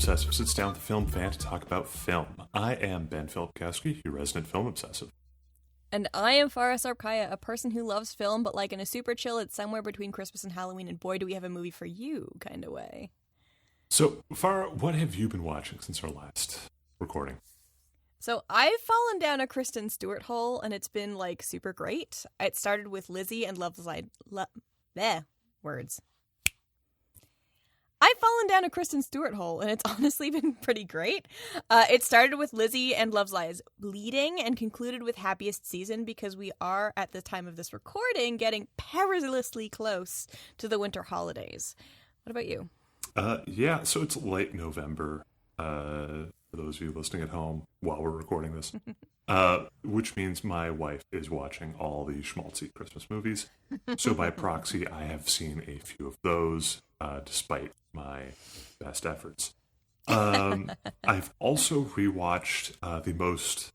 Obsessive sits down with a film fan to talk about film. I am Ben Filipkowski, your resident film obsessive. And I am Farrah Sarpkaya, a person who loves film, but like in a super chill, it's somewhere between Christmas and Halloween, and boy, do we have a movie for you kind of way. So, Farrah, what have you been watching since our last recording? So I've fallen down a Kristen Stewart hole, and it's been, like, super great. It started with Lizzie and Love's Lies. Words. I've fallen down a Kristen Stewart hole, and it's honestly been pretty great. It started with Lizzie and Love's Lies bleeding and concluded with Happiest Season because we are, at the time of this recording, getting perilously close to the winter holidays. What about you? Yeah, so it's late November, for those of you listening at home while we're recording this, which means my wife is watching all the schmaltzy Christmas movies. So by proxy, I have seen a few of those, despite my best efforts. I've also rewatched the most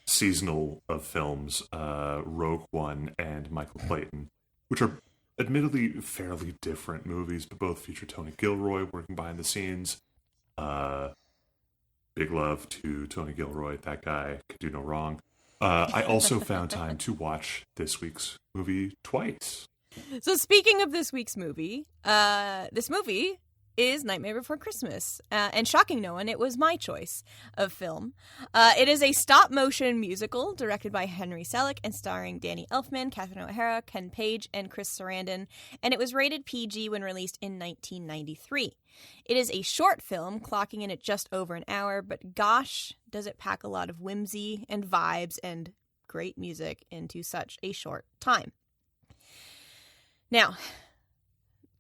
seasonal of films, Rogue One and Michael Clayton, which are admittedly fairly different movies, but both feature Tony Gilroy working behind the scenes. Big love to Tony Gilroy. That guy could do no wrong. I also found time to watch this week's movie twice. So speaking of this week's movie, this movie is Nightmare Before Christmas. And shocking no one, it was my choice of film. It is a stop-motion musical directed by Henry Selick and starring Danny Elfman, Catherine O'Hara, Ken Page, and Chris Sarandon. And it was rated PG when released in 1993. It is a short film, clocking in at just over an hour, but gosh, does it pack a lot of whimsy and vibes and great music into such a short time. Now,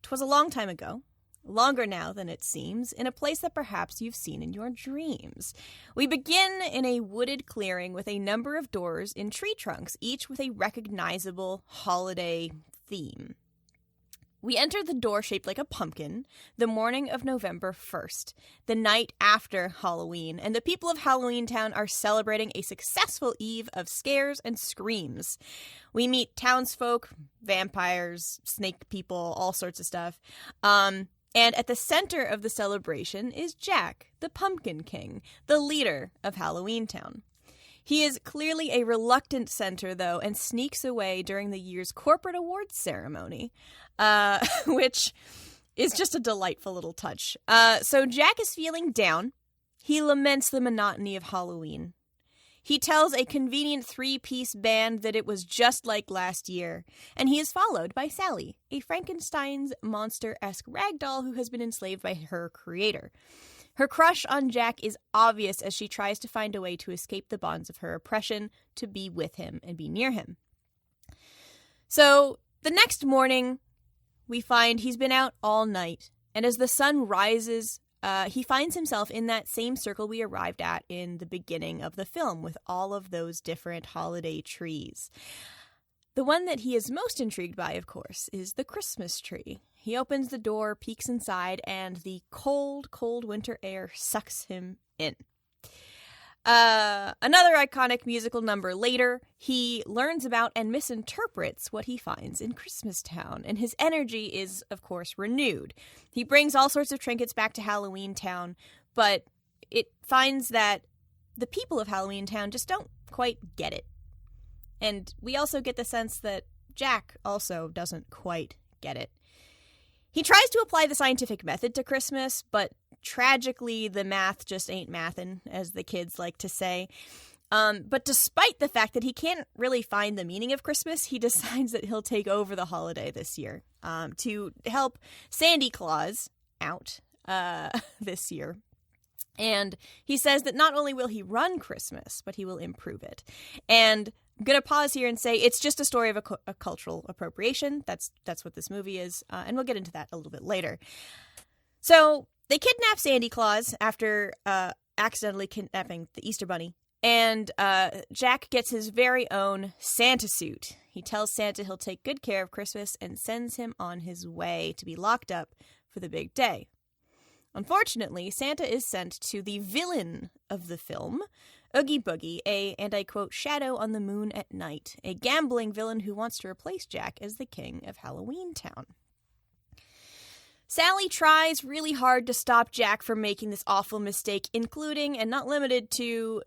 'twas a long time ago, longer now than it seems, in a place that perhaps you've seen in your dreams. We begin in a wooded clearing with a number of doors in tree trunks, each with a recognizable holiday theme. We enter the door shaped like a pumpkin the morning of November 1st, the night after Halloween, and the people of Halloween Town are celebrating a successful eve of scares and screams. We meet townsfolk, vampires, snake people, all sorts of stuff. And at the center of the celebration is Jack, the Pumpkin King, the leader of Halloween Town. He is clearly a reluctant center, though, and sneaks away during the year's corporate awards ceremony, which is just a delightful little touch. So Jack is feeling down. He laments the monotony of Halloween. He tells a convenient three-piece band that it was just like last year, and he is followed by Sally, a Frankenstein's monster-esque ragdoll who has been enslaved by her creator. Her crush on Jack is obvious as she tries to find a way to escape the bonds of her oppression, to be with him and be near him. So, the next morning, we find he's been out all night, and as the sun rises, he finds himself in that same circle we arrived at in the beginning of the film, with all of those different holiday trees. The one that he is most intrigued by, of course, is the Christmas tree. He opens the door, peeks inside, and the cold, cold winter air sucks him in. Another iconic musical number later, he learns about and misinterprets what he finds in Christmas Town, and his energy is, of course, renewed. He brings all sorts of trinkets back to Halloween Town, but it finds that the people of Halloween Town just don't quite get it. And we also get the sense that Jack also doesn't quite get it. He tries to apply the scientific method to Christmas, but tragically the math just ain't mathin', as the kids like to say. But despite the fact that he can't really find the meaning of Christmas, he decides that he'll take over the holiday this year to help Sandy Claus out this year. And he says that not only will he run Christmas, but he will improve it. And I'm going to pause here and say it's just a story of a cultural appropriation. That's what this movie is, and we'll get into that a little bit later. So they kidnap Sandy Claus after accidentally kidnapping the Easter Bunny, and Jack gets his very own Santa suit. He tells Santa he'll take good care of Christmas and sends him on his way to be locked up for the big day. Unfortunately, Santa is sent to the villain of the film, Oogie Boogie, and I quote, shadow on the moon at night, a gambling villain who wants to replace Jack as the king of Halloween Town. Sally tries really hard to stop Jack from making this awful mistake, including, and not limited to,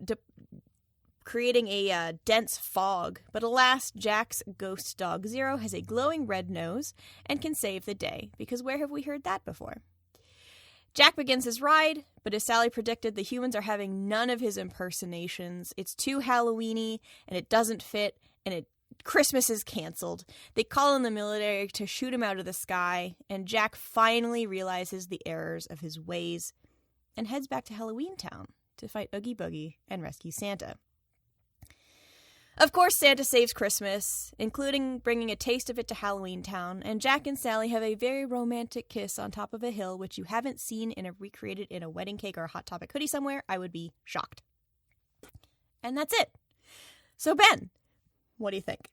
creating a dense fog. But alas, Jack's ghost dog Zero has a glowing red nose and can save the day, because where have we heard that before? Jack begins his ride, but as Sally predicted, the humans are having none of his impersonations. It's too Halloween-y, and it doesn't fit, and Christmas is canceled. They call in the military to shoot him out of the sky, and Jack finally realizes the errors of his ways and heads back to Halloween Town to fight Oogie Boogie and rescue Santa. Of course, Santa saves Christmas, including bringing a taste of it to Halloween Town, and Jack and Sally have a very romantic kiss on top of a hill, which you haven't seen recreated in a wedding cake or a Hot Topic hoodie somewhere. I would be shocked. And that's it. So, Ben, what do you think?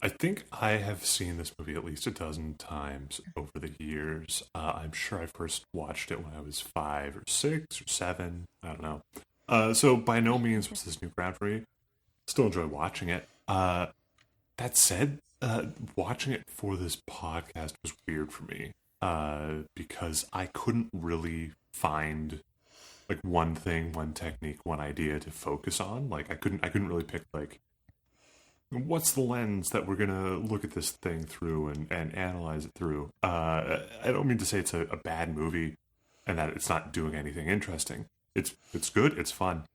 I think I have seen this movie at least a dozen times over the years. I'm sure I first watched it when I was 5 or 6 or 7. I don't know. So by no means was this new ground for me. Still enjoy watching it. That said, watching it for this podcast was weird for me because I couldn't really find like one thing, one technique, one idea to focus on. Like I couldn't really pick like what's the lens that we're gonna look at this thing through and analyze it through. I don't mean to say it's a bad movie and that it's not doing anything interesting. It's good. It's fun.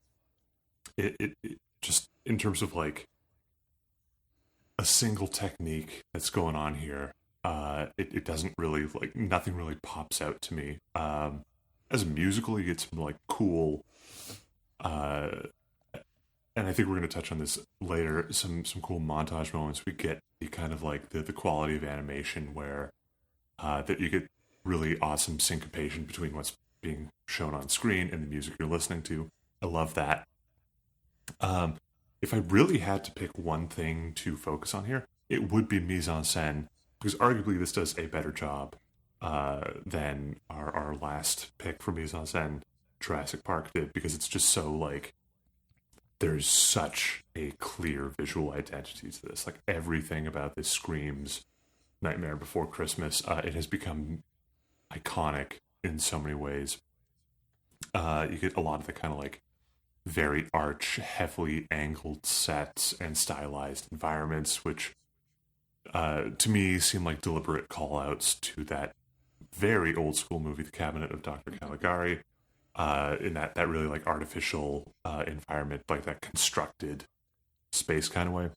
It just in terms of like a single technique that's going on here. It doesn't really like nothing really pops out to me. As a musical, you get some like cool. And I think we're going to touch on this later. Some cool montage moments. We get the kind of like the quality of animation where that you get really awesome syncopation between what's being shown on screen and the music you're listening to. I love that. If I really had to pick one thing to focus on here, it would be mise-en-scène, because arguably this does a better job than our last pick for mise-en-scène, Jurassic Park, did, because it's just so like there's such a clear visual identity to this. Like everything about this screams Nightmare Before Christmas. It has become iconic in so many ways. You get a lot of the kind of like very arch, heavily angled sets and stylized environments, which to me seem like deliberate call-outs to that very old school movie, The Cabinet of Dr. Caligari, in that really like artificial environment, like that constructed space kind of way.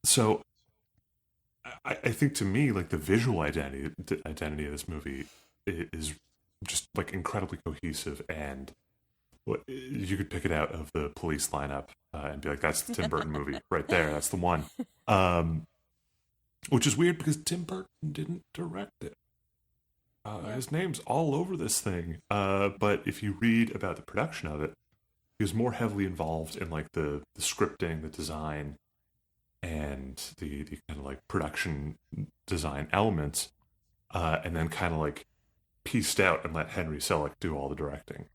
So I think to me, like the visual identity of this movie is just like incredibly cohesive, and you could pick it out of the Police lineup and be like, that's the Tim Burton movie right there. That's the one. Which is weird because Tim Burton didn't direct it. His name's all over this thing. But if you read about the production of it, he was more heavily involved in like the scripting, the design, and the kind of like production design elements, and then kind of like pieced out and let Henry Selick do all the directing.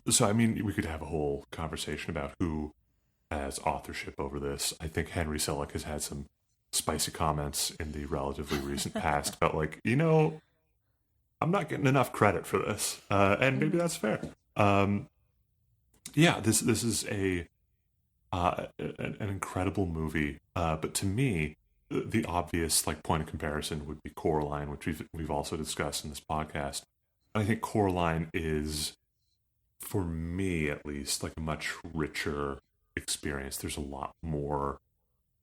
So, I mean, we could have a whole conversation about who has authorship over this. I think Henry Selick has had some spicy comments in the relatively recent past about like, I'm not getting enough credit for this. And maybe that's fair. This is an incredible movie. But to me, the obvious like point of comparison would be Coraline, which we've also discussed in this podcast. I think Coraline is, for me at least, like a much richer experience. There's a lot more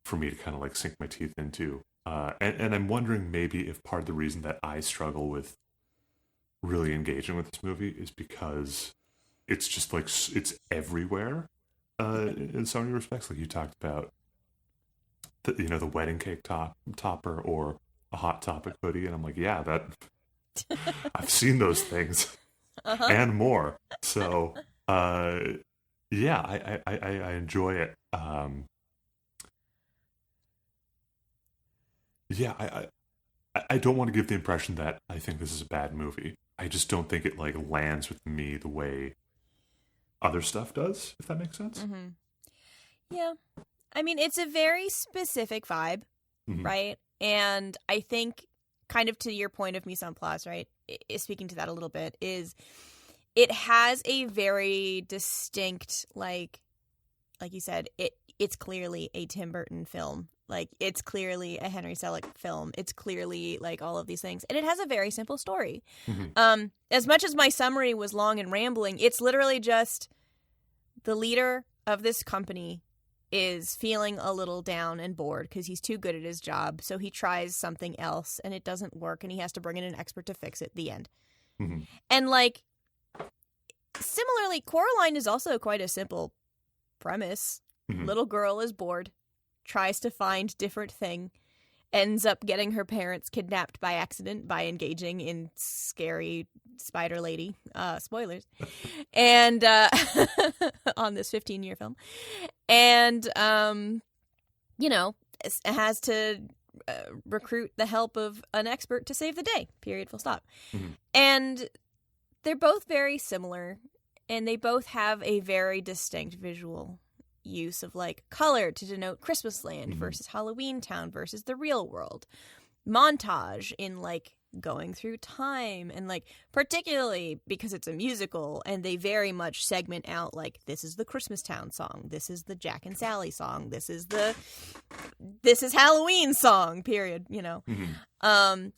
for me to kind of like sink my teeth into. And I'm wondering maybe if part of the reason that I struggle with really engaging with this movie is because it's just like, it's everywhere in so many respects. Like you talked about, the wedding cake topper or a Hot Topic hoodie. And I'm like, yeah, that I've seen those things and more. So, I enjoy it. I don't want to give the impression that I think this is a bad movie. I just don't think it like lands with me the way other stuff does, if that makes sense. Mm-hmm. Yeah. I mean, it's a very specific vibe, right? And I think, kind of to your point of mise en place, right, speaking to that a little bit, is it has a very distinct, like you said, it's clearly a Tim Burton film. Like, it's clearly a Henry Selick film. It's clearly, like, all of these things. And it has a very simple story. Mm-hmm. As much as my summary was long and rambling, it's literally just the leader of this company is feeling a little down and bored because he's too good at his job. So he tries something else, and it doesn't work, and he has to bring in an expert to fix it. The end. Mm-hmm. And, like, similarly, Coraline is also quite a simple premise. Mm-hmm. Little girl is bored, tries to find different thing, ends up getting her parents kidnapped by accident by engaging in scary spider lady spoilers and on this 15-year film, and has to recruit the help of an expert to save the day, period, full stop. Mm-hmm. And they're both very similar, and they both have a very distinct visual use of, like, color to denote Christmas land mm-hmm. versus Halloween Town versus the real world. Montage in, like, going through time, and, like, particularly because it's a musical and they very much segment out, like, this is the Christmas Town song, this is the Jack and Sally song, this is Halloween song, period, Mm-hmm.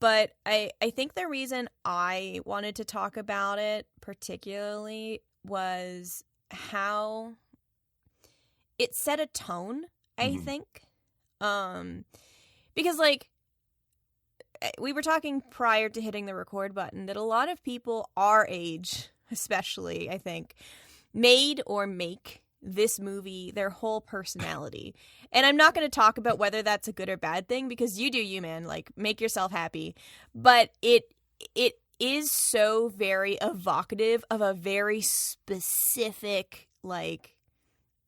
But I think the reason I wanted to talk about it particularly was how it set a tone, I Mm-hmm. think. Because, like, we were talking prior to hitting the record button that a lot of people our age, especially, I think, made or make this movie their whole personality. And I'm not going to talk about whether that's a good or bad thing, because you do you, man. Like, make yourself happy. But it is so very evocative of a very specific, like,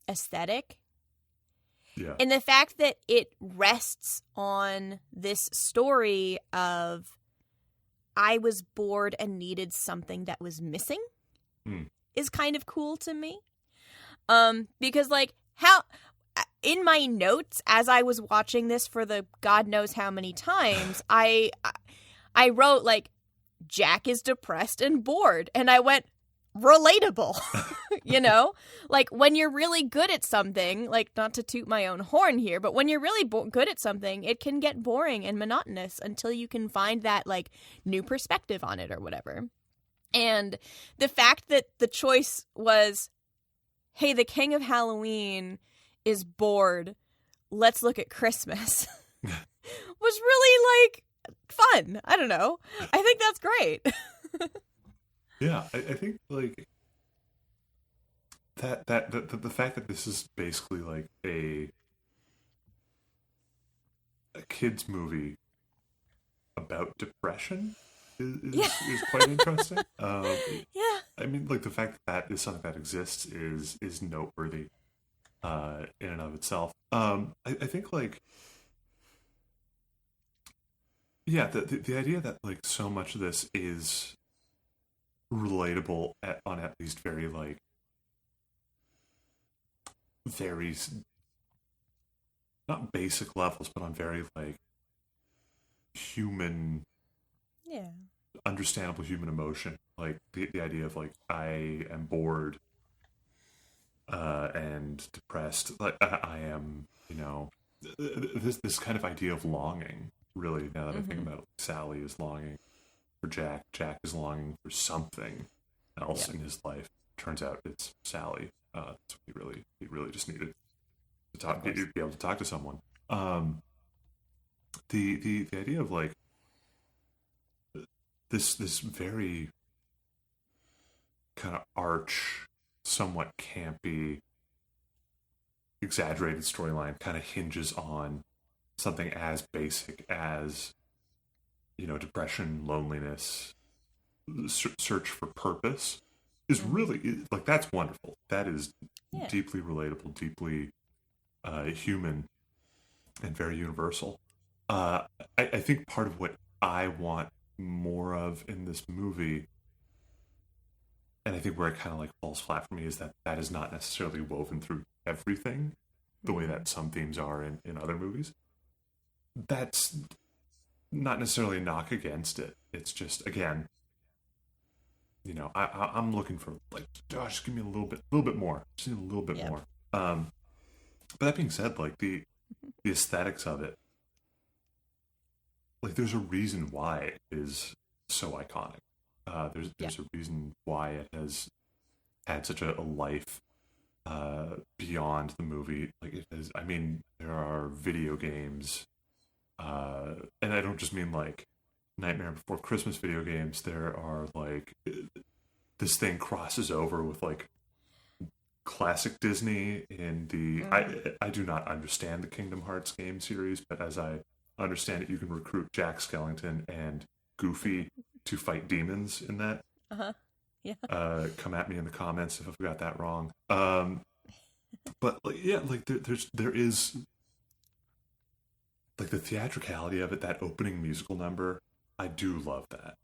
aesthetic. Yeah. And the fact that it rests on this story of I was bored and needed something that was missing is kind of cool to me. Because, like, how in my notes as I was watching this for the God knows how many times, I wrote, like, Jack is depressed and bored, and I went, relatable. Like, when you're really good at something, like, not to toot my own horn here, but when you're really good at something, it can get boring and monotonous until you can find that, like, new perspective on it or whatever. And the fact that the choice was, hey, the king of Halloween is bored, let's look at Christmas, was really, like, fun. I don't know. I think that's great. Yeah, I think, like, the fact that this is basically, like, a kid's movie about depression is quite interesting. Yeah. I mean, like, the fact that is something that exists is noteworthy in and of itself. I think, like, yeah, the idea that, like, so much of this is relatable on at least very, like, very, not basic levels, but on very, like, human, understandable human emotion. Like, the idea of, like, I am bored and depressed. Like, I am, this kind of idea of longing, really, now that I think about it. Sally is longing for Jack. Jack is longing for something else in his life. Turns out it's Sally. That's what he really just needed to talk, be able to talk to someone. The idea of, like, this very kind of arch, somewhat campy, exaggerated storyline kind of hinges on something as basic as, depression, loneliness, search for purpose is really, like, that's wonderful. That is deeply relatable, deeply human, and very universal. I think part of what I want more of in this movie, and I think where it kind of, like, falls flat for me, is that is not necessarily woven through everything the way that some themes are in other movies. that's not necessarily a knock against it. It's just, again, I'm looking for, like, just give me a little bit more. Just need a little bit more. But that being said, like, the aesthetics of it, like, there's a reason why it is so iconic. There's a reason why it has had such a life beyond the movie. Like, it is, I mean, there are video games, and I don't just mean like Nightmare Before Christmas video games. There are, like, this thing crosses over with, like, classic Disney in the I do not understand the Kingdom Hearts game series, but as I understand it, you can recruit Jack Skellington and Goofy to fight demons in that. Yeah. Come at me in the comments if I've got that wrong. But, like, yeah, like, there is, like, the theatricality of it. That opening musical number, I do love that.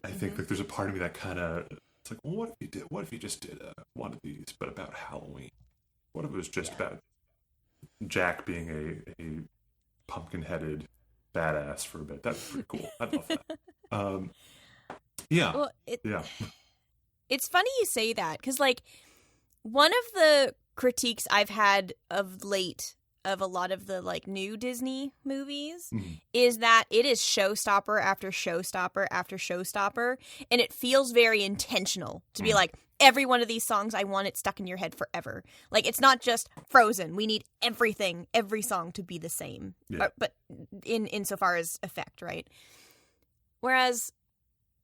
I think, like, there's a part of me that kind of, it's like, well, what if you just did one of these, but about Halloween? What if it was just about Jack being a pumpkin-headed badass for a bit? That'd be pretty cool. I'd love that. Yeah. Well, yeah. It's funny you say that, because, like, one of the critiques I've had of late of a lot of the, like, new Disney movies is that it is showstopper after showstopper after showstopper, and it feels very intentional to be like, every one of these songs, I want it stuck in your head forever. Like, it's not just Frozen. We need every song to be the same, but insofar as effect, right? Whereas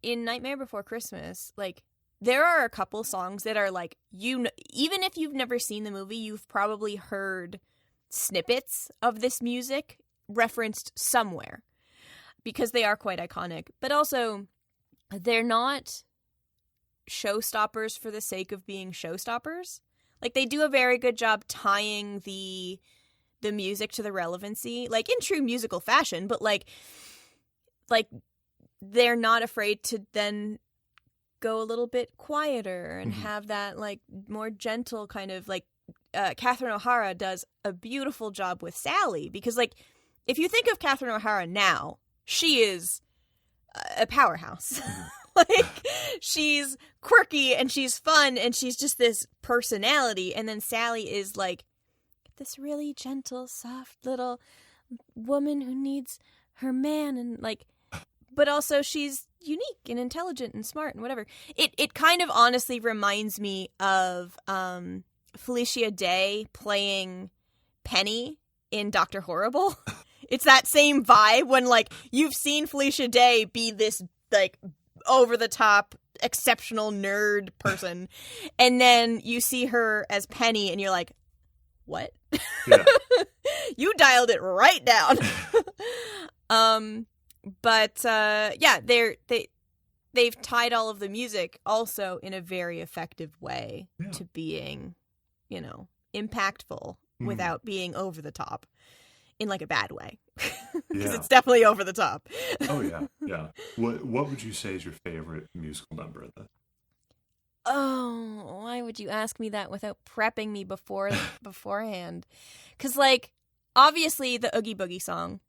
in Nightmare Before Christmas, like, there are a couple songs that are, like, even if you've never seen the movie, you've probably heard snippets of this music referenced somewhere because they are quite iconic. But also, they're not showstoppers for the sake of being showstoppers. Like, they do a very good job tying the music to the relevancy, like, in true musical fashion, but like they're not afraid to then go a little bit quieter and have that, like, more gentle kind of, like, Catherine O'Hara does a beautiful job with Sally, because, like, if you think of Catherine O'Hara now, she is a powerhouse. Like, she's quirky and she's fun and she's just this personality, and then Sally is, like, this really gentle, soft little woman who needs her man, and, like, but also she's unique and intelligent and smart and whatever. It kind of honestly reminds me of Felicia Day playing Penny in Dr. Horrible. It's that same vibe when, like, you've seen Felicia Day be this, like, over-the-top, exceptional nerd person, and then you see her as Penny, and you're like, what? Yeah. You dialed it right down. But yeah, they've tied all of the music also in a very effective way to being, impactful without being over the top in, like, a bad way. Because it's definitely over the top. Oh yeah, yeah. What would you say is your favorite musical number in this? Oh, why would you ask me that without prepping me beforehand? Because, like, obviously the Oogie Boogie song.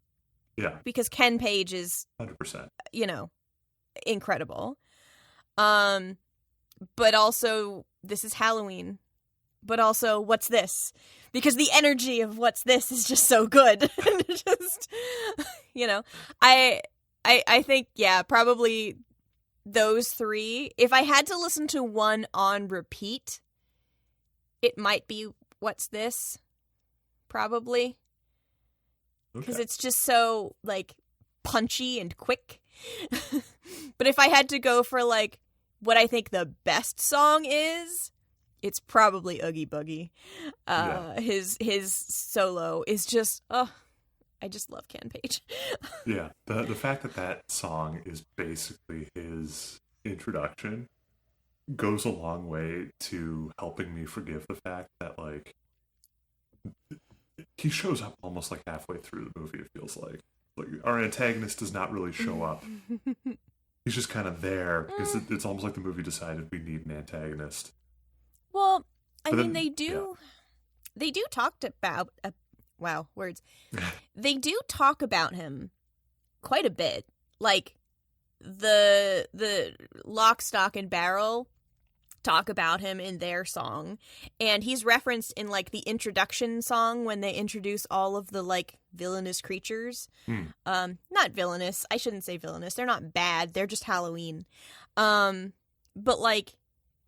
Yeah. Because Ken Page is 100%. Incredible. But also, this is Halloween. But also, What's This? Because the energy of What's This is just so good. Just, I think, yeah, probably those three. If I had to listen to one on repeat, it might be What's This? Probably. Because it's just so, like, punchy and quick. But if I had to go for, like, what I think the best song is, it's probably Oogie Boogie. His solo is just, I just love Ken Page. Yeah, the fact that song is basically his introduction goes a long way to helping me forgive the fact that, like, he shows up almost, like, halfway through the movie, it feels like. Like, our antagonist does not really show up. He's just kind of there because it's almost like the movie decided we need an antagonist. Well, I mean, they do talk about wow, words. They do talk about him quite a bit. Like, the Lock, Stock, and Barrel talk about him in their song, and he's referenced in like the introduction song when they introduce all of the like villainous creatures. Not villainous, I shouldn't say villainous, they're not bad, they're just Halloween. But like,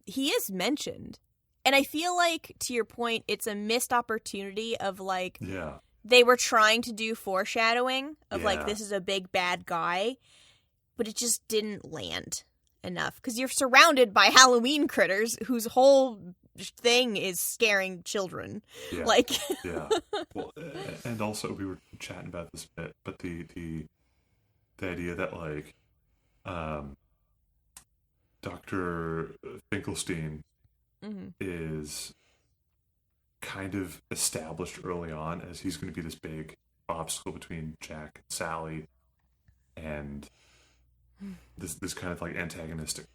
he is mentioned, and I feel like, to your point, it's a missed opportunity of like, they were trying to do foreshadowing of like, this is a big bad guy, but it just didn't land enough, because you're surrounded by Halloween critters whose whole thing is scaring children. Like, well, and also we were chatting about this a bit, but the idea that like Dr. Finkelstein is kind of established early on as he's going to be this big obstacle between Jack and Sally, and this kind of like antagonistic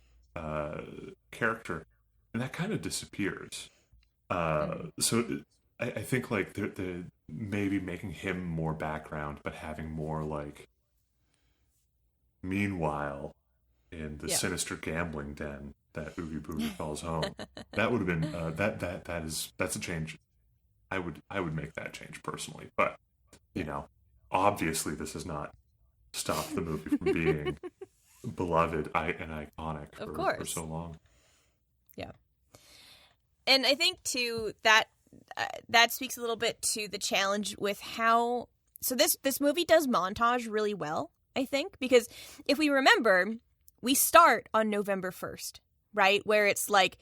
character, and that kind of disappears. So I think like the maybe making him more background, but having more like meanwhile in the sinister gambling den that Oogie Boogie calls home. That would have been that's a change. I would make that change personally, but you know, obviously this has not stopped the movie from being beloved and iconic for so long. Yeah. And I think too that speaks a little bit to the challenge with how, so this movie does montage really well, I think, because if we remember, we start on November 1st, right? Where it's like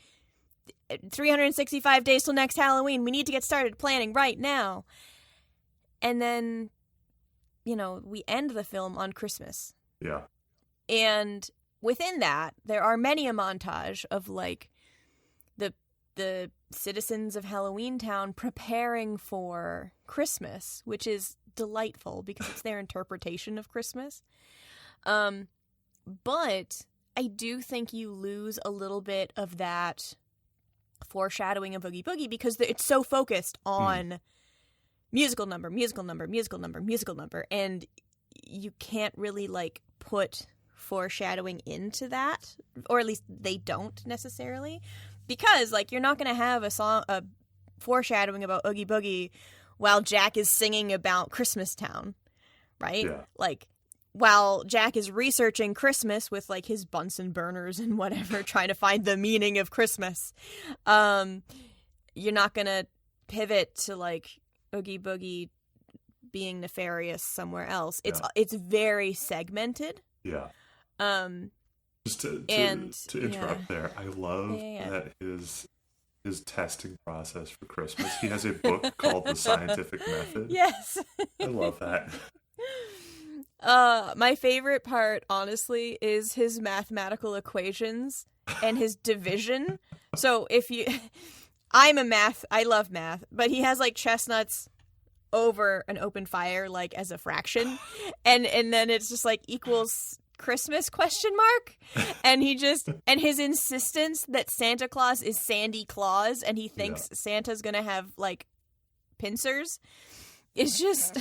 365 days till next Halloween. We need to get started planning right now. And then, you know, we end the film on Christmas. Yeah. And within that, there are many a montage of like the citizens of Halloween Town preparing for Christmas, which is delightful because it's their interpretation of Christmas. But I do think you lose a little bit of that foreshadowing of Oogie Boogie because it's so focused on musical number, and you can't really like put foreshadowing into that, or at least they don't necessarily, because like you're not going to have a foreshadowing about Oogie Boogie while Jack is singing about Christmas Town, right? Yeah. Like, while Jack is researching Christmas with like his Bunsen burners and whatever, trying to find the meaning of Christmas, you're not going to pivot to like Oogie Boogie being nefarious somewhere else. It's very segmented. Yeah. Just to interrupt there, I love that his testing process for Christmas, he has a book called The Scientific Method. Yes. I love that. My favorite part, honestly, is his mathematical equations and his division. So I love math, but he has like chestnuts over an open fire, like as a fraction. And then it's just like equals Christmas ? And his insistence that Santa Claus is Sandy Claus and he thinks Santa's gonna have like pincers is just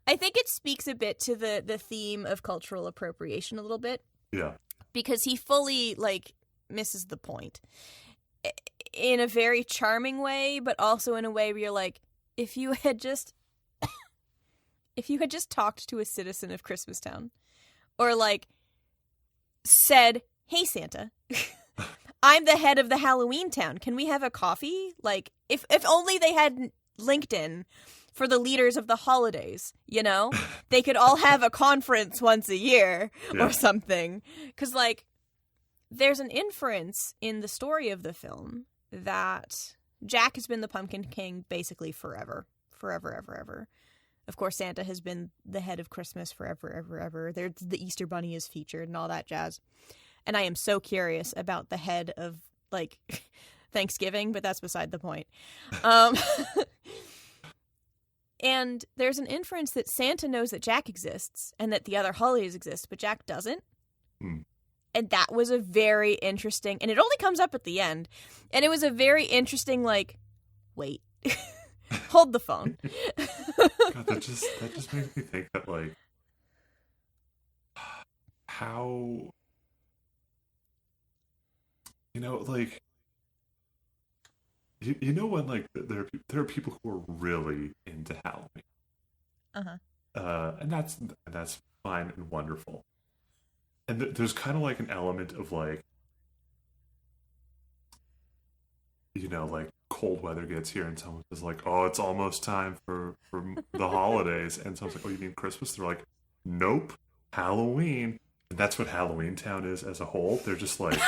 I think it speaks a bit to the theme of cultural appropriation a little bit. Yeah. Because he fully like misses the point in a very charming way, but also in a way where you're like, if you had just talked to a citizen of Christmastown, or like said, "Hey Santa, I'm the head of the Halloween town. Can we have a coffee?" Like if only they had LinkedIn for the leaders of the holidays, you know? They could all have a conference once a year or something. 'Cause like there's an inference in the story of the film that Jack has been the Pumpkin King basically forever. Of course, Santa has been the head of Christmas forever. The Easter Bunny is featured and all that jazz. And I am so curious about the head of, like, Thanksgiving, but that's beside the point. And there's an inference that Santa knows that Jack exists and that the other holidays exist, but Jack doesn't. And that was a very interesting, and it only comes up at the end, and it was a very interesting, like, wait. Hold the phone. God, that just makes me think that, like, how, like, when, like, there are people who are really into Halloween. And that's fine and wonderful. And there's kind of like an element of, like, like, cold weather gets here and someone is like, oh, it's almost time for the holidays. And someone's like, oh, you mean Christmas? They're like, nope, Halloween. And that's what Halloween Town is as a whole. They're just like,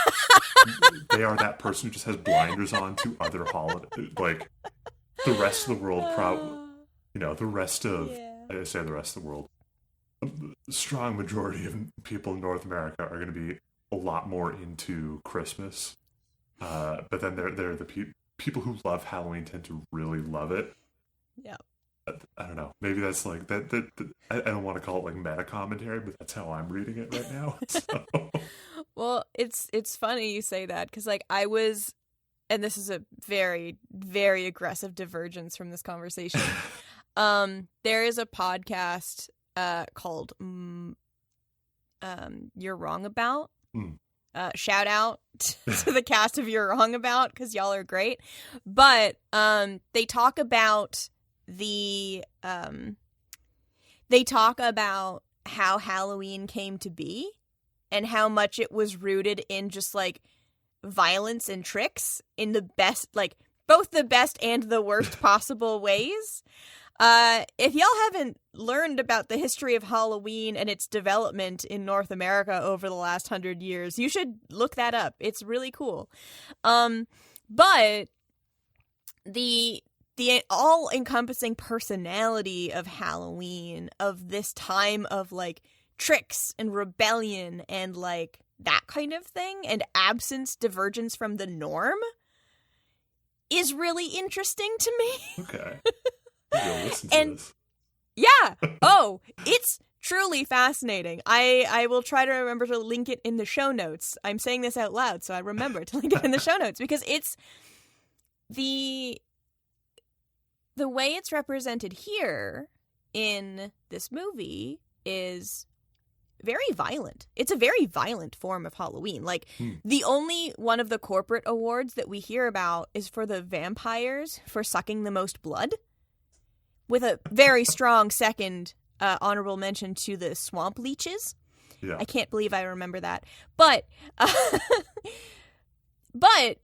they are that person who just has blinders on to other holidays. Like, the rest of the world probably, the rest of, I say the rest of the world, a strong majority of people in North America are going to be a lot more into Christmas. But then they're the people who love Halloween tend to really love it. Yeah. I don't know. Maybe that's like that. I don't want to call it like meta commentary, but that's how I'm reading it right now. So. Well, it's funny you say that, because, like, I was, and this is a very, very aggressive divergence from this conversation. There is a podcast called You're Wrong About. Shout out to the cast of You're Wrong About, because y'all are great. But they talk about how Halloween came to be and how much it was rooted in just, like, violence and tricks in the best, like, both the best and the worst possible ways. If y'all haven't learned about the history of Halloween and its development in North America over the last 100 years, you should look that up. It's really cool. But the all-encompassing personality of Halloween, of this time of, like, tricks and rebellion and, like, that kind of thing, and absence, divergence from the norm, is really interesting to me. Okay. Listen to this. Yeah. Oh, it's truly fascinating. I will try to remember to link it in the show notes. I'm saying this out loud, so I remember to link it in the show notes, because it's the way it's represented here in this movie is very violent. It's a very violent form of Halloween. Like, the only one of the corporate awards that we hear about is for the vampires for sucking the most blood, with a very strong second honorable mention to the swamp leeches. Yeah. I can't believe I remember that. But but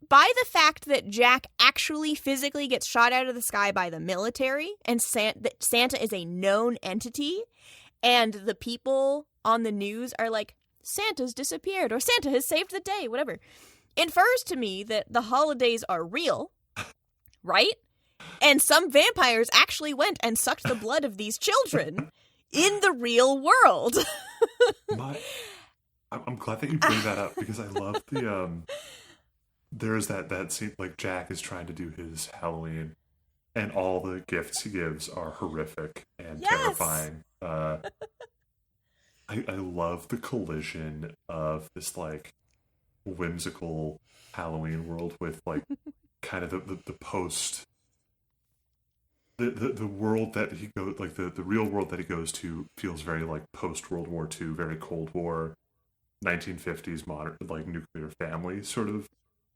by the fact that Jack actually physically gets shot out of the sky by the military, and that Santa is a known entity, and the people on the news are like, Santa's disappeared, or Santa has saved the day, whatever, infers to me that the holidays are real, right? And some vampires actually went and sucked the blood of these children in the real world. I'm glad that you bring that up, because I love the there's that scene, like, Jack is trying to do his Halloween and all the gifts he gives are horrific and terrifying. I love the collision of this, like, whimsical Halloween world with, like, kind of the post, the world that he goes, like, the real world that he goes to feels very, like, post World War II, very Cold War, 1950s modern, like, nuclear family sort of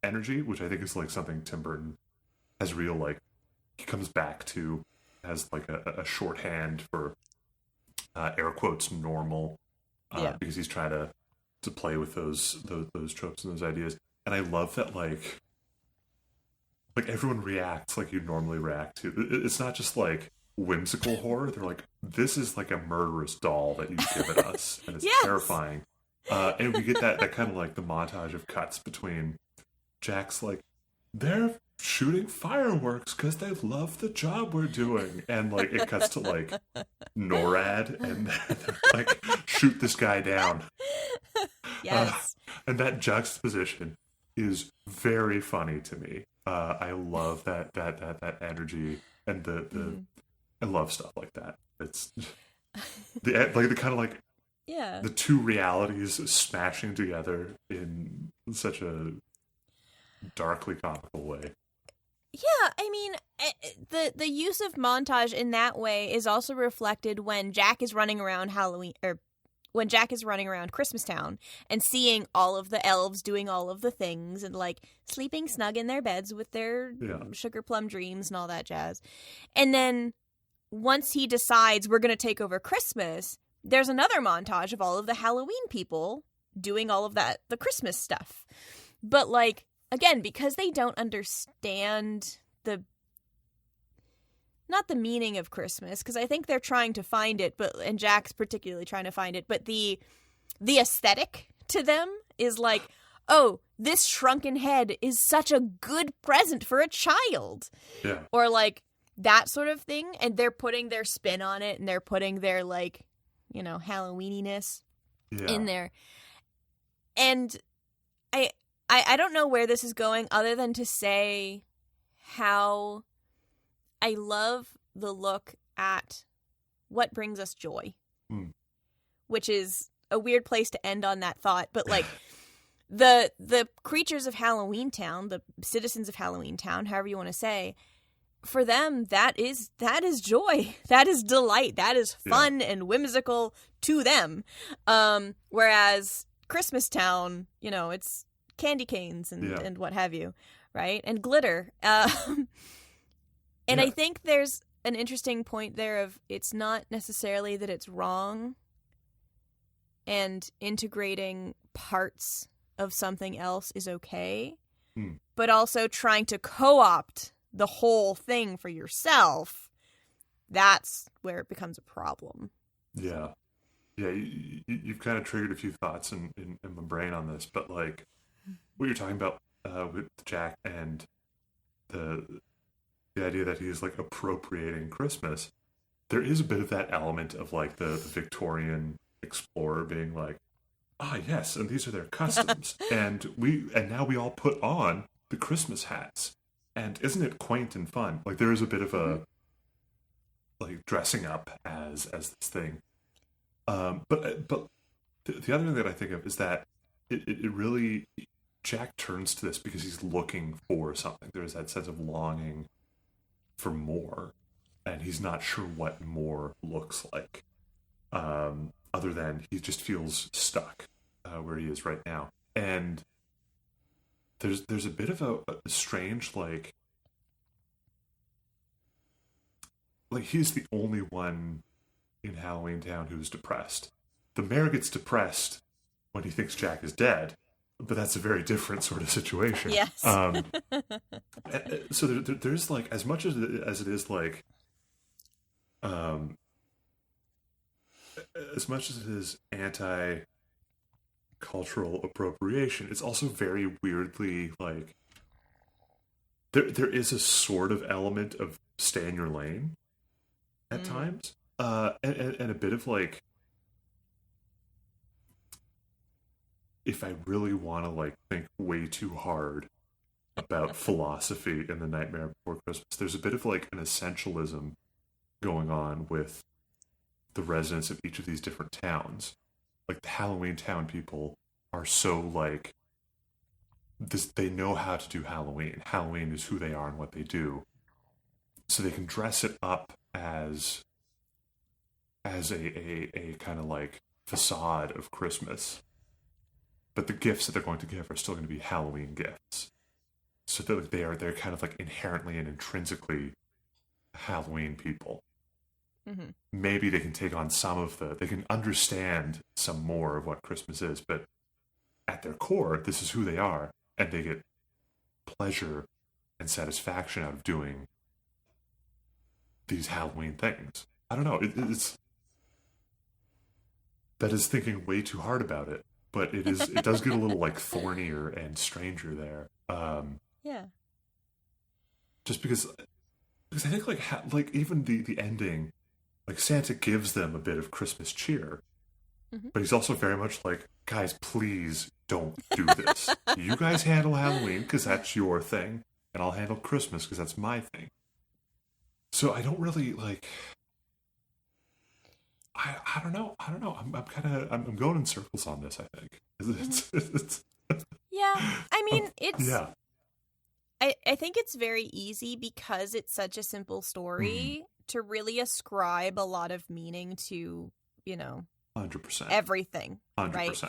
energy, which I think is, like, something Tim Burton has real, like, he comes back to as, like, a shorthand for air quotes normal, because he's trying to play with those tropes and those ideas. And I love that, like everyone reacts like you normally react to. It's not just, like, whimsical horror. They're like, this is like a murderous doll that you've given us, and it's terrifying. And we get that kind of, like, the montage of cuts between Jack's like, they're shooting fireworks because they love the job we're doing, and, like, it cuts to, like, NORAD, and they're like, shoot this guy down. Yes. And that juxtaposition is very funny to me. I love that energy, and I love stuff like that. It's the kind of, like, the two realities smashing together in such a darkly comical way. Yeah, I mean, the use of montage in that way is also reflected when Jack is running around Halloween, or when Jack is running around Christmastown and seeing all of the elves doing all of the things and like sleeping snug in their beds with their sugar plum dreams and all that jazz. And then once he decides we're going to take over Christmas, there's another montage of all of the Halloween people doing all of that, the Christmas stuff. But like, again, because they don't understand not the meaning of Christmas, because I think they're trying to find it, and Jack's particularly trying to find it, but the aesthetic to them is like, oh, this shrunken head is such a good present for a child. Yeah. Or like that sort of thing, and they're putting their spin on it, and they're putting their like, you know, Halloweeniness in there. And I don't know where this is going other than to say how I love the look at what brings us joy, which is a weird place to end on that thought. But like the creatures of Halloween Town, the citizens of Halloween Town, however you want to say, for them, that is joy. That is delight. That is fun and whimsical to them. Whereas Christmas Town, you know, it's candy canes and what have you, right? And glitter. And I think there's an interesting point there of it's not necessarily that it's wrong and integrating parts of something else is okay, but also trying to co-opt the whole thing for yourself, that's where it becomes a problem. Yeah. Yeah, you've kind of triggered a few thoughts in my brain on this, but like what you're talking about with Jack and the idea that he's like appropriating Christmas, there is a bit of that element of like the Victorian explorer being like, yes, and these are their customs, and now we all put on the Christmas hats, and isn't it quaint and fun? Like there is a bit of a like dressing up as this thing, but the other thing that I think of is that it really, Jack turns to this because he's looking for something. There's that sense of longing for more, and he's not sure what more looks like, other than he just feels stuck where he is right now. And there's a bit of a strange like he's the only one in Halloween Town who's depressed. The mayor gets depressed when he thinks Jack is dead, but that's a very different sort of situation. Yes. So there's like, as much as it is like, as much as it is anti-cultural appropriation, it's also very weirdly like, there is a sort of element of stay in your lane at times, and a bit of like, if I really want to like think way too hard about philosophy in The Nightmare Before Christmas, there's a bit of like an essentialism going on with the residents of each of these different towns. Like the Halloween Town people are so like this, they know how to do Halloween. Halloween is who they are and what they do. So they can dress it up as a kind of like facade of Christmas. But the gifts that they're going to give are still going to be Halloween gifts. So they're kind of like inherently and intrinsically Halloween people. Mm-hmm. Maybe they can take on they can understand some more of what Christmas is, but at their core, this is who they are, and they get pleasure and satisfaction out of doing these Halloween things. I don't know. That is thinking way too hard about it. But it does get a little like thornier and stranger there. Yeah. Just because I think like even the ending, like Santa gives them a bit of Christmas cheer, but he's also very much like, guys, please don't do this. You guys handle Halloween because that's your thing, and I'll handle Christmas because that's my thing. So I don't really like. I don't know. I'm going in circles on this, I think. Yeah. I mean, it's... Yeah. I think it's very easy because it's such a simple story to really ascribe a lot of meaning to, 100%. everything. 100%. Right?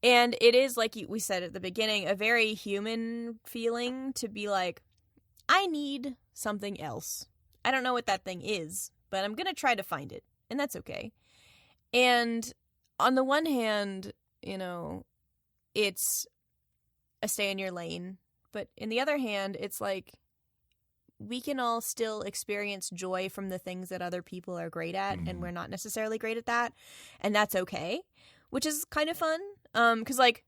And it is, like we said at the beginning, a very human feeling to be like, I need something else. I don't know what that thing is, but I'm going to try to find it. And that's okay. And on the one hand, it's a stay in your lane. But in the other hand, it's like we can all still experience joy from the things that other people are great at, and we're not necessarily great at that. And that's okay, which is kind of fun. Because, like,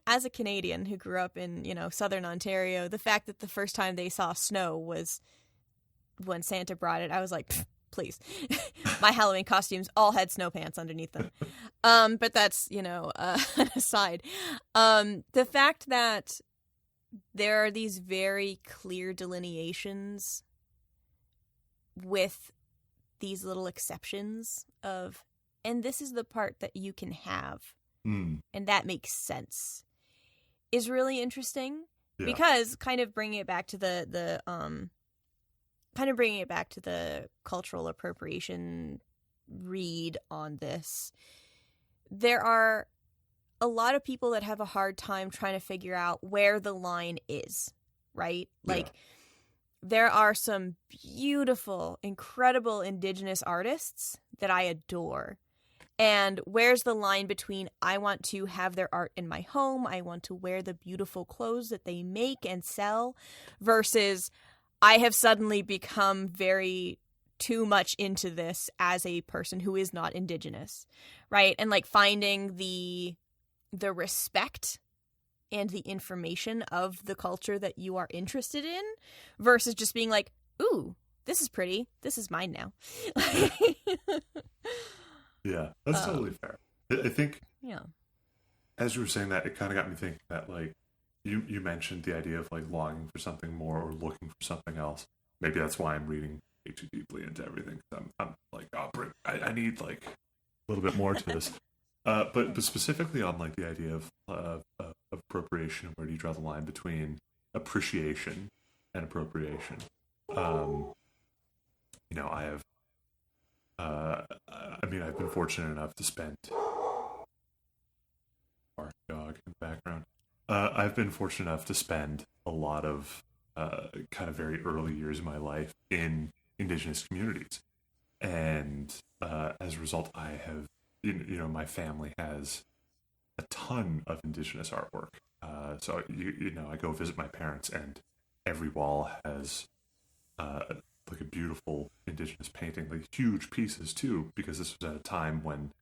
as a Canadian who grew up in, southern Ontario, the fact that the first time they saw snow was when Santa brought it, I was like, please. My Halloween costumes all had snow pants underneath them. But that's, an aside. The fact that there are these very clear delineations with these little exceptions of, and this is the part that you can have, and that makes sense, is really interesting. Yeah. Because kind of bringing it back to the cultural appropriation read on this, there are a lot of people that have a hard time trying to figure out where the line is, right? Like, there are some beautiful, incredible Indigenous artists that I adore. And where's the line between I want to have their art in my home, I want to wear the beautiful clothes that they make and sell, versus I have suddenly become very too much into this as a person who is not Indigenous, right? And like finding the respect and the information of the culture that you are interested in versus just being like, ooh, this is pretty. This is mine now. Yeah, that's totally fair. I think, as you were saying that, it kind of got me thinking that, like, you mentioned the idea of, like, longing for something more or looking for something else. Maybe that's why I'm reading way too deeply into everything. I'm like, I need, like, a little bit more to this. But specifically on, like, the idea of appropriation and where do you draw the line between appreciation and appropriation. I have I've been fortunate enough to spend bark dog in the background. I've been fortunate enough to spend a lot of kind of very early years of my life in Indigenous communities, and as a result, I have my family has a ton of Indigenous artwork. So I go visit my parents, and every wall has like a beautiful Indigenous painting, like huge pieces too, because this was at a time when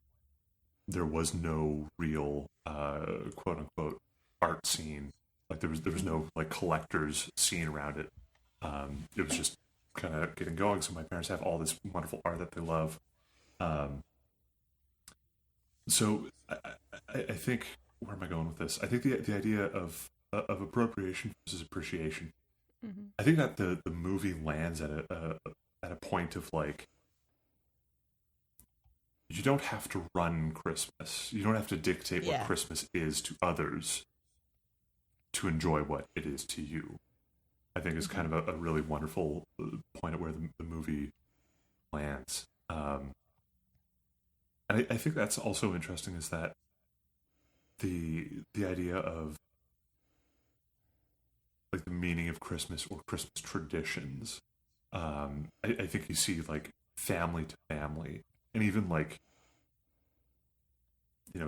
there was no real quote unquote art scene. Like there was no like collectors scene around it. It was just kind of getting going. So my parents have all this wonderful art that they love. So I think, where am I going with this? I think the idea of appropriation versus appreciation. Mm-hmm. I think that the movie lands at a point of, like, you don't have to run Christmas. You don't have to dictate what Christmas is to others to enjoy what it is to you. I think is kind of a really wonderful point at where the movie lands. And I think that's also interesting, is that the idea of, like, the meaning of Christmas or Christmas traditions. I think you see, like, family to family, and even, like,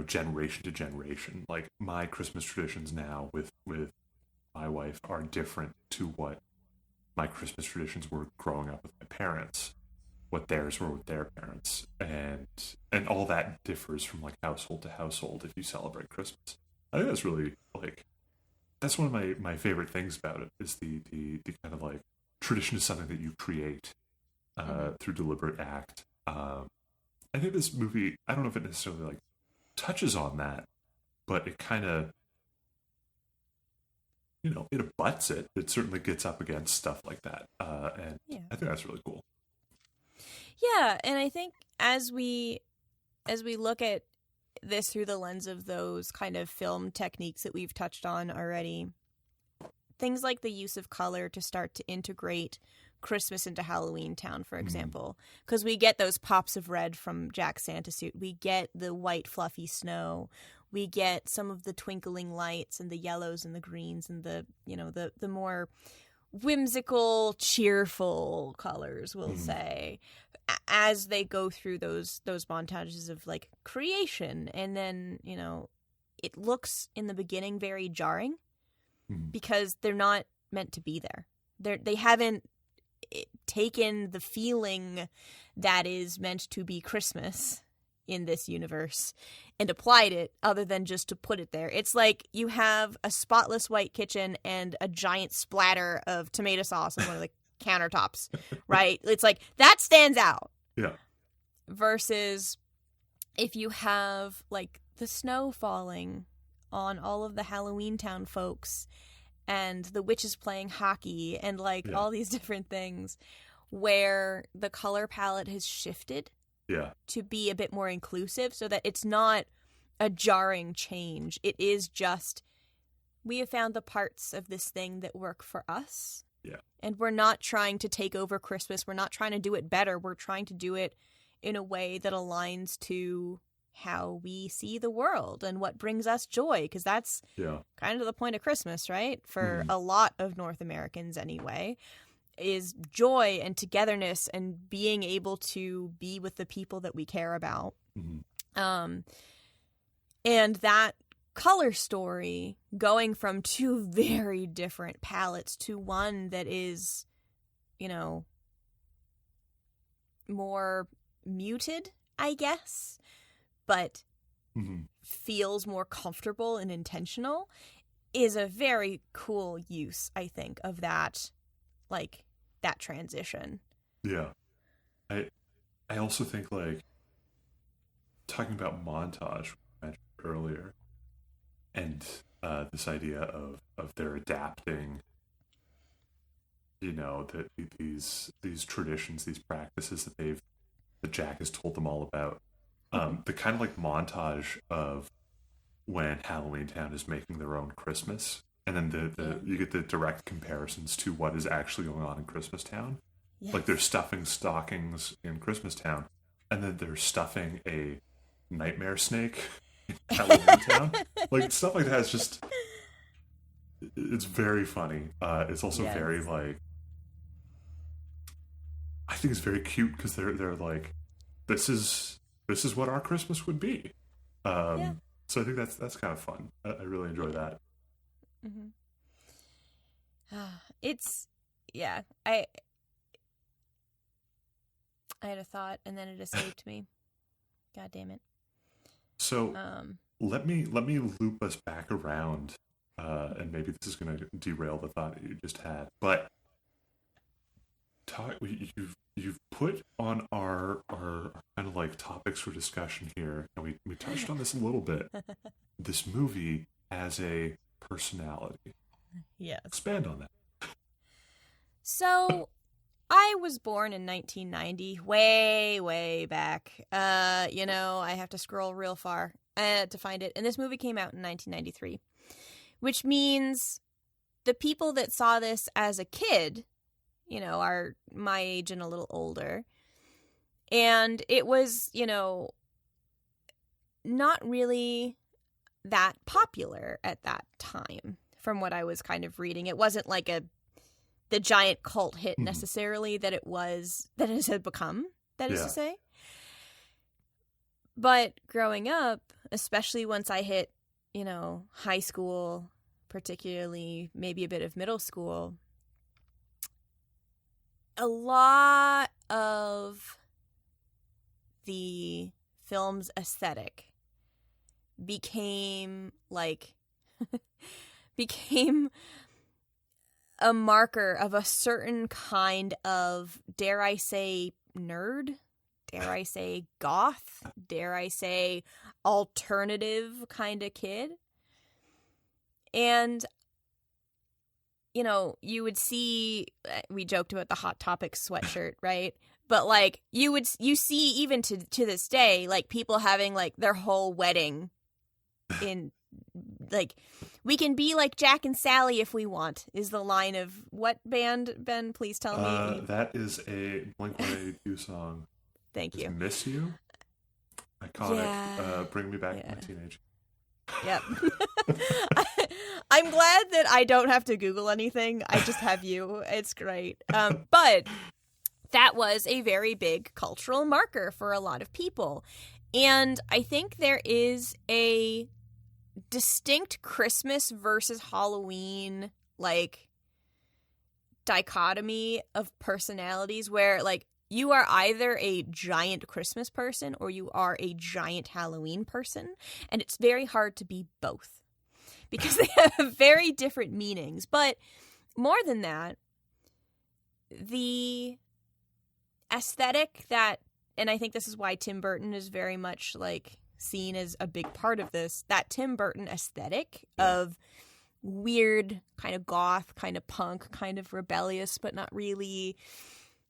generation to generation. Like, my Christmas traditions now with my wife are different to what my Christmas traditions were growing up with my parents, what theirs were with their parents, and all that differs from, like, household to household if you celebrate Christmas. I think that's really, like, that's one of my favorite things about it, is the kind of, like, tradition is something that you create through deliberate act. I think this movie, I don't know if it necessarily, like, touches on that, but it kind of, it abuts it. It certainly gets up against stuff like that. And I think that's really cool. Yeah, and I think as we look at this through the lens of those kind of film techniques that we've touched on already, things like the use of color to start to integrate Christmas into Halloween Town, for example, because we get those pops of red from Jack's Santa suit. We get the white fluffy snow. We get some of the twinkling lights and the yellows and the greens and the, you know, the more whimsical, cheerful colors, we'll say, as they go through those montages of like creation. And then, you know, it looks in the beginning very jarring because they're not meant to be there. They haven't taken the feeling that is meant to be Christmas in this universe and applied it other than just to put it there. It's like you have a spotless white kitchen and a giant splatter of tomato sauce on one of the countertops, right? It's like that stands out. Yeah. Versus if you have like the snow falling on all of the Halloween Town folks and the witches playing hockey and like all these different things where the color palette has shifted to be a bit more inclusive so that it's not a jarring change. It is just, we have found the parts of this thing that work for us. Yeah. And we're not trying to take over Christmas. We're not trying to do it better. We're trying to do it in a way that aligns to how we see the world and what brings us joy. Because that's kind of the point of Christmas, right? For a lot of North Americans anyway, is joy and togetherness and being able to be with the people that we care about. And that color story going from two very different palettes to one that is, you know, more muted, I guess, but feels more comfortable and intentional is a very cool use, I think, of that, like, that transition. Yeah. I also think, like, talking about montage I mentioned earlier, and this idea of they're adapting, you know, these traditions, these practices that Jack has told them all about. The kind of like montage of when Halloween Town is making their own Christmas, and then you get the direct comparisons to what is actually going on in Christmas Town. Yes. Like they're stuffing stockings in Christmas Town, and then they're stuffing a nightmare snake in Halloween Town. Like stuff like that is just, it's very funny. It's also very like, I think it's very cute because they're like, this is what our Christmas would be. So I think that's kind of fun. I really enjoy that. It's I had a thought and then it escaped me. God damn it. So let me loop us back around, and maybe this is going to derail the thought that you just had. But you've put on our kind of like topics for discussion here, and we touched on this a little bit. This movie has a personality. Yes. Expand on that. So, I was born in 1990, way back. You know, I have to scroll real far to find it. And this movie came out in 1993, which means the people that saw this as a kid, you know, are my age and a little older. And it was, you know, not really that popular at that time, from what I was kind of reading. It wasn't like the giant cult hit necessarily that it had become, that is to say. But growing up, especially once I hit, you know, high school, particularly maybe a bit of middle school, a lot of the film's aesthetic became a marker of a certain kind of, dare I say, nerd, dare I say, goth, dare I say, alternative kind of kid. And, you know, you would see, we joked about the Hot Topic sweatshirt, right? But, like, you see even to this day, like, people having, like, their whole wedding in like, we can be like Jack and Sally if we want, is the line of what band, Ben? Please tell me. That is a Blink-182 song. Thank you. Miss You. Iconic. Yeah. Bring me back to my teenage. Yep. I'm glad that I don't have to Google anything. I just have you. It's great. But that was a very big cultural marker for a lot of people. And I think there is a distinct Christmas versus Halloween, like, dichotomy of personalities where, like, you are either a giant Christmas person or you are a giant Halloween person. And it's very hard to be both because they have very different meanings. But more than that, the aesthetic that, and I think this is why Tim Burton is very much, like, seen as a big part of this, that Tim Burton aesthetic of weird, kind of goth, kind of punk, kind of rebellious, but not really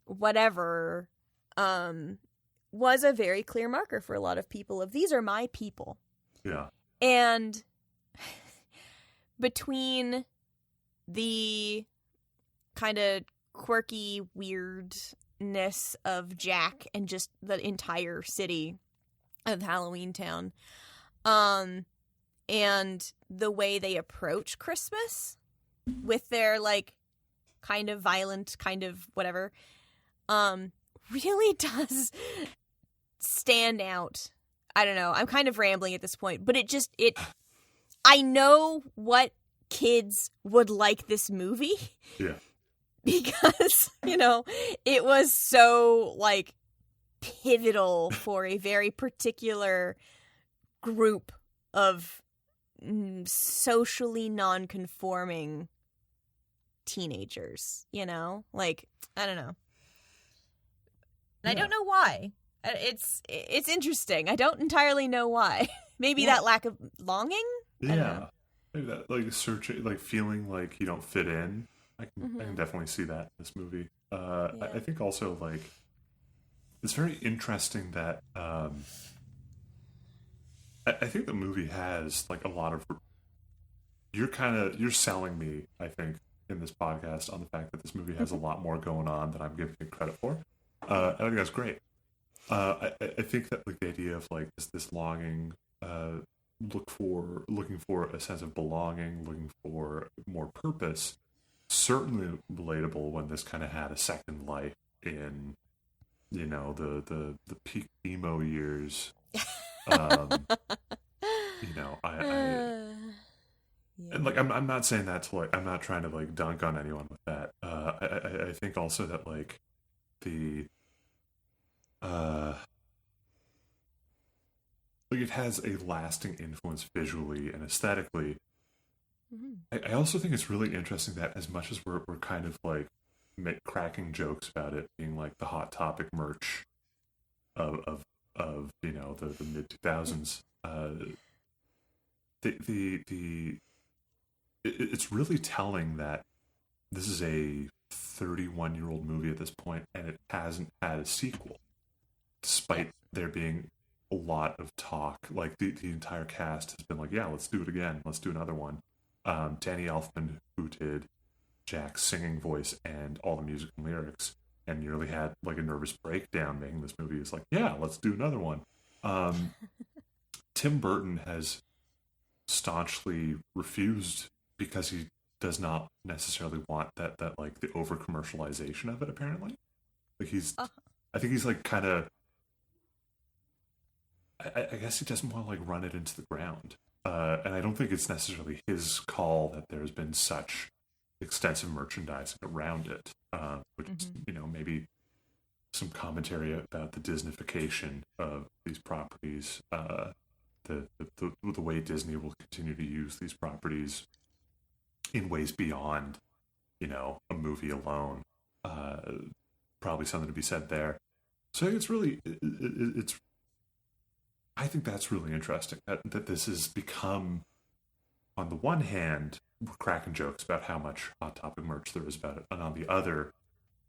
whatever, was a very clear marker for a lot of people of these are my people. Yeah. And between the kind of quirky weirdness of Jack and just the entire city of Halloween Town, and the way they approach Christmas with their, like, kind of violent, kind of whatever, really does stand out. I don't know. I'm kind of rambling at this point, but I know what kids would like this movie. Yeah. Because, it was so, like, pivotal for a very particular group of socially non-conforming teenagers, like, I don't know. And I don't know why. It's interesting. I don't entirely know why. Maybe that lack of longing? Yeah. Maybe that, like, searching, like, feeling like you don't fit in. I can definitely see that in this movie. I think also, like, it's very interesting that I think the movie has, like, a lot of... You're selling me, I think, in this podcast on the fact that this movie has a lot more going on than I'm giving it credit for. I think that's great. I think that, like, the idea of, like, this longing, looking for a sense of belonging, looking for more purpose, certainly relatable when this kind of had a second life in, the peak emo years. And, like, I'm not saying that to, like, I'm not trying to, like, dunk on anyone with that. I think also that, like, the like, it has a lasting influence visually and aesthetically. I also think it's really interesting that as much as we're kind of, like, cracking jokes about it being, like, the Hot Topic merch of the mid 2000s, it's really telling that this is a 31-year-old movie at this point, and it hasn't had a sequel, despite there being a lot of talk. Like, the entire cast has been like, yeah, let's do it again. Let's do another one. Danny Elfman, who did Jack's singing voice and all the music and lyrics, and nearly had, like, a nervous breakdown making this movie, is like, yeah, let's do another one. Tim Burton has staunchly refused because he does not necessarily want that like, the over commercialization of it, apparently. Like, I think he's, like, kind of, I guess he doesn't want to, like, run it into the ground. And I don't think it's necessarily his call that there's been such extensive merchandising around it, which maybe some commentary about the Disneyfication of these properties, the way Disney will continue to use these properties in ways beyond, a movie alone. Probably something to be said there. So it's really, I think that's really interesting that this has become, on the one hand, we're cracking jokes about how much Hot Topic merch there is about it, and on the other,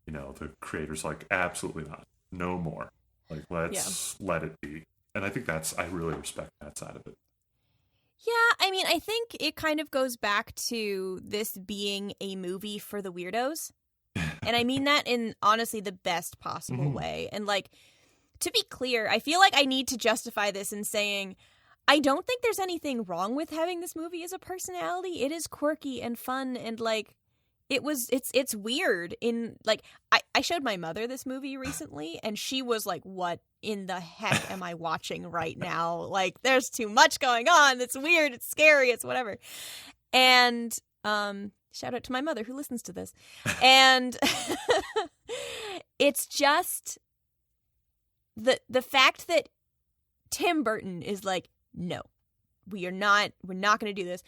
the creator's like, absolutely not, no more. Like, let it be. And I think I really respect that side of it. Yeah, I mean, I think it kind of goes back to this being a movie for the weirdos. And I mean that in, honestly, the best possible way. And, like, to be clear, I feel like I need to justify this in saying I don't think there's anything wrong with having this movie as a personality. It is quirky and fun and, like, it's weird. In, like, I showed my mother this movie recently, and she was like, what in the heck am I watching right now? Like, there's too much going on. It's weird. It's scary. It's whatever. And shout out to my mother who listens to this. And it's just the fact that Tim Burton is like, no, we're not going to do this.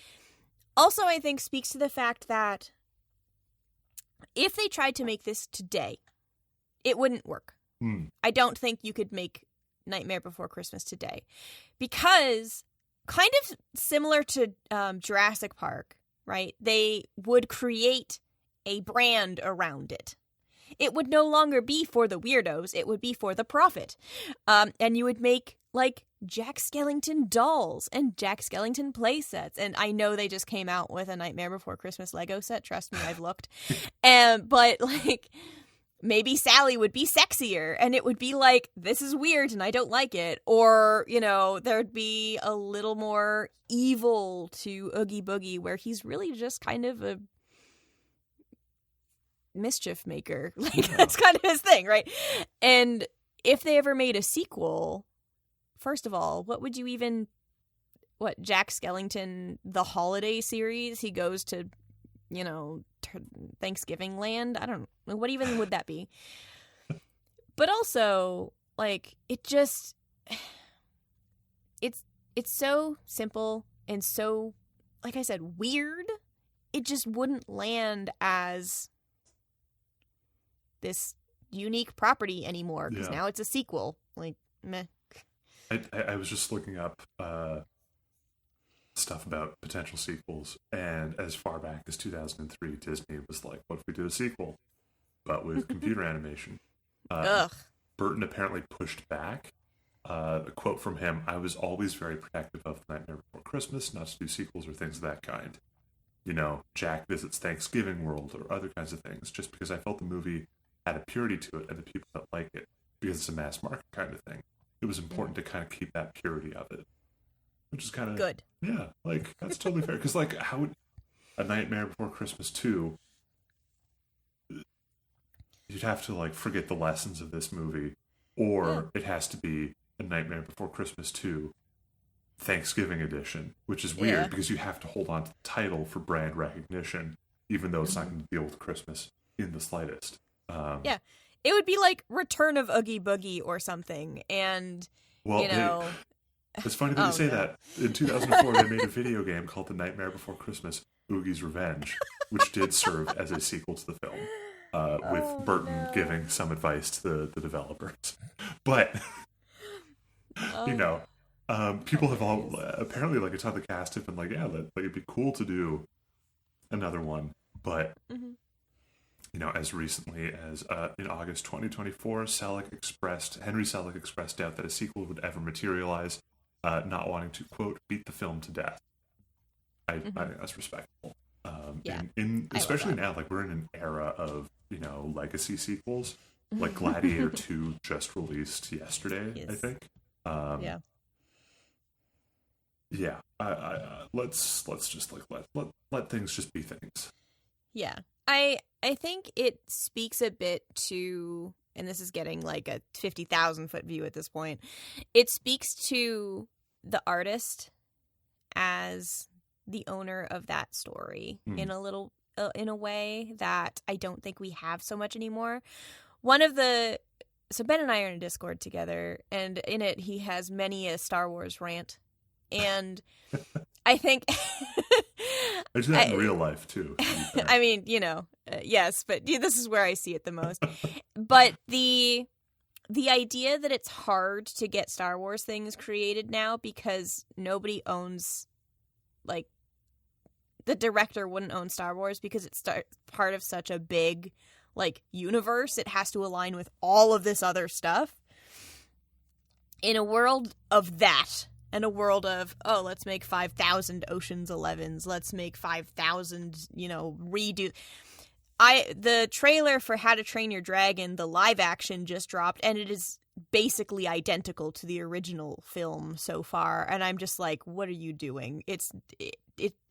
Also, I think speaks to the fact that if they tried to make this today, it wouldn't work. I don't think you could make Nightmare Before Christmas today, because kind of similar to Jurassic Park, right? They would create a brand around it. It would no longer be for the weirdos. It would be for the profit. And you would make, like, Jack Skellington dolls and Jack Skellington play sets. And I know they just came out with a Nightmare Before Christmas Lego set. Trust me, I've looked. But, like, maybe Sally would be sexier, and it would be like, this is weird and I don't like it. Or, you know, there'd be a little more evil to Oogie Boogie, where he's really just kind of a mischief maker. Like, that's kind of his thing, right? And if they ever made a sequel, first of all, what would you even, Jack Skellington, the holiday series, he goes to, you know, Thanksgiving land? I don't know. What even would that be? But also, like, it just, it's so simple and so, like I said, weird. It just wouldn't land as this unique property anymore, because now it's a sequel. Like, meh. I was just looking up stuff about potential sequels, and as far back as 2003, Disney was like, what if we did a sequel, but with computer animation? Burton apparently pushed back. A quote from him: "I was always very protective of Nightmare Before Christmas, not to do sequels or things of that kind. You know, Jack Visits Thanksgiving World or other kinds of things, just because I felt the movie had a purity to it and the people that like it, because it's a mass market kind of thing. It was important to kind of keep that purity of it." Which is kind of good. Yeah, like, that's totally fair. Because, like, how would A Nightmare Before Christmas 2, you'd have to, like, forget the lessons of this movie, or it has to be A Nightmare Before Christmas 2 Thanksgiving edition, which is weird because you have to hold on to the title for brand recognition, even though it's not going to deal with Christmas in the slightest. It would be like Return of Oogie Boogie or something, and, you know... It's funny that you say that. In 2004, they made a video game called The Nightmare Before Christmas, Oogie's Revenge, which did serve as a sequel to the film, with Burton giving some advice to the developers. But, you know, people have all, apparently, like, a ton of the cast have been like, yeah, like, it'd be cool to do another one. But, you know, as recently as in August 2024, Henry Selick expressed doubt that a sequel would ever materialize, not wanting to, quote, beat the film to death. I think that's respectable. Especially now, like, we're in an era of, you know, legacy sequels. Like Gladiator 2 just released yesterday, I think. Let's just, like, let things just be things. Yeah. I think it speaks a bit to, and this is getting like a 50,000 foot view at this point, it speaks to the artist as the owner of that story in a way that I don't think we have so much anymore. So Ben and I are in a Discord together, and in it he has many a Star Wars rant, and I think I do that in real life too. I mean, you know, yes, but this is where I see it the most. But the idea that it's hard to get Star Wars things created now because nobody owns, like, the director wouldn't own Star Wars because it's part of such a big, like, universe. It has to align with all of this other stuff. In a world of that, and a world of, oh, let's make 5,000 Ocean's 11s. Let's make 5,000, redo. The trailer for How to Train Your Dragon, the live action, just dropped, and it is basically identical to the original film so far. And I'm just like, what are you doing?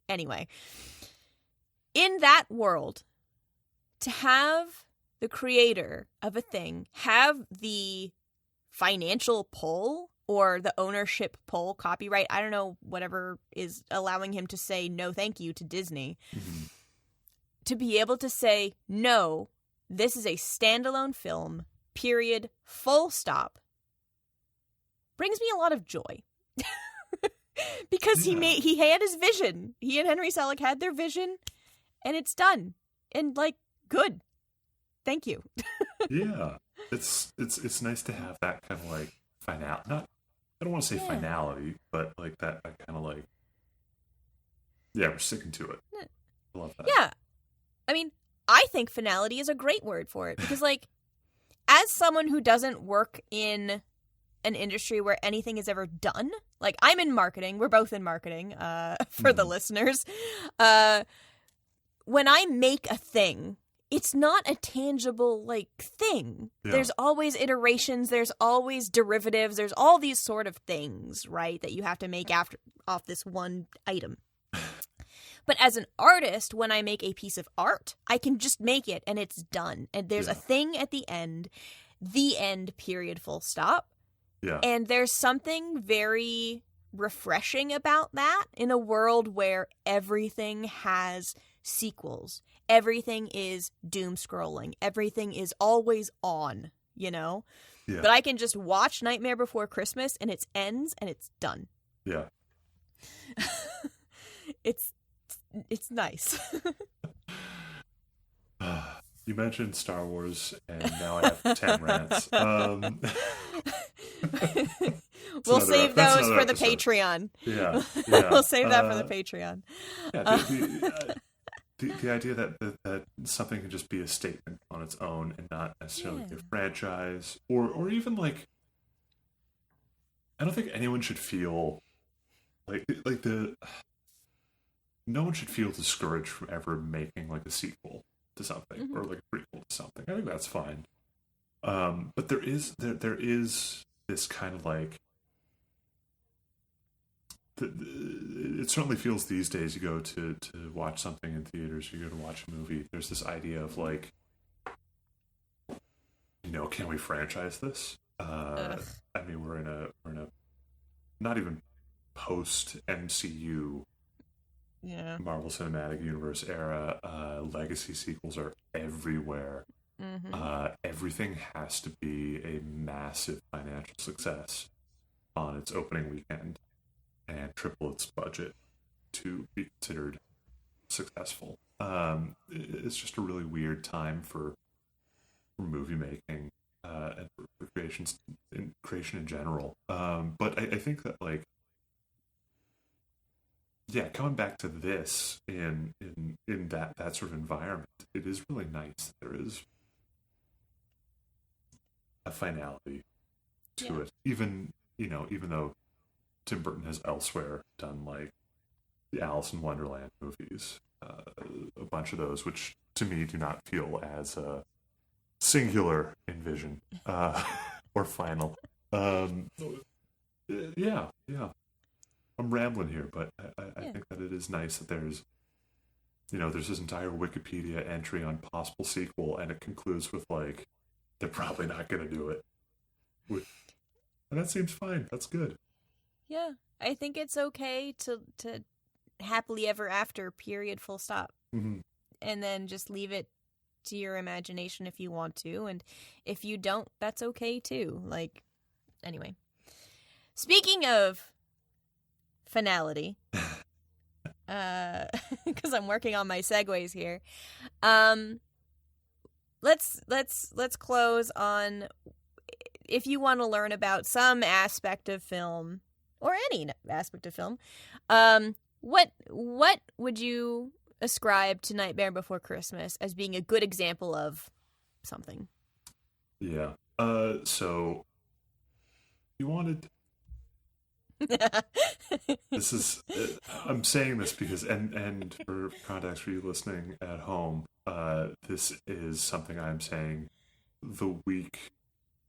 Anyway. In that world, to have the creator of a thing have the financial pull or the ownership pull, copyright, I don't know, whatever is allowing him to say no thank you to Disney, to be able to say, no, this is a standalone film, period, full stop, brings me a lot of joy. Because he had his vision. He and Henry Selick had their vision, and it's done. And, good. Thank you. Yeah. It's nice to have that kind of finality. I don't want to say finality, but that kind of we're sticking to it. I love that. Yeah. I mean, I think finality is a great word for it because as someone who doesn't work in an industry where anything is ever done, I'm in marketing, we're both in marketing, for the listeners. When I make a thing, it's not a tangible, thing. Yeah. There's always iterations, there's always derivatives, there's all these sort of things, right, that you have to make off this one item. But as an artist, when I make a piece of art, I can just make it and it's done. And there's a thing at the end, period, full stop. Yeah. And there's something very refreshing about that in a world where everything has sequels. Everything is doom scrolling. Everything is always on, Yeah. But I can just watch Nightmare Before Christmas and it ends and it's done. Yeah. It's nice. You mentioned Star Wars, and now I have 10 rants. We'll save those for the Patreon. Yeah. We'll save that for the Patreon. Yeah, the idea that something can just be a statement on its own and not necessarily a franchise, or even I don't think anyone should feel no one should feel discouraged from ever making a sequel to something or a prequel to something. I think that's fine. But there is this kind of it certainly feels these days, you go to watch something in theaters, you go to watch a movie, there's this idea of can we franchise this? I mean, we're in a not even post MCU Marvel Cinematic Universe era. Legacy sequels are everywhere. Everything has to be a massive financial success on its opening weekend and triple its budget to be considered successful. It's just a really weird time for movie making and for creation in general. But I think that coming back to this in that sort of environment, it is really nice that there is a finality to it. Even though Tim Burton has elsewhere done the Alice in Wonderland movies, a bunch of those, which to me do not feel as singular in vision or final. I'm rambling here, but I think that it is nice that there's this entire Wikipedia entry on possible sequel, and it concludes with they're probably not going to do it. And that seems fine. That's good. Yeah, I think it's okay to happily ever after, period, full stop. Mm-hmm. And then just leave it to your imagination if you want to, and if you don't, that's okay too. Anyway. Speaking of finality, because I'm working on my segues here. Let's close on, if you want to learn about some aspect of film or any aspect of film, what would you ascribe to Nightmare Before Christmas as being a good example of something? Yeah. So you wanted This is, I'm saying this because, and for context for you listening at home, this is something I'm saying the week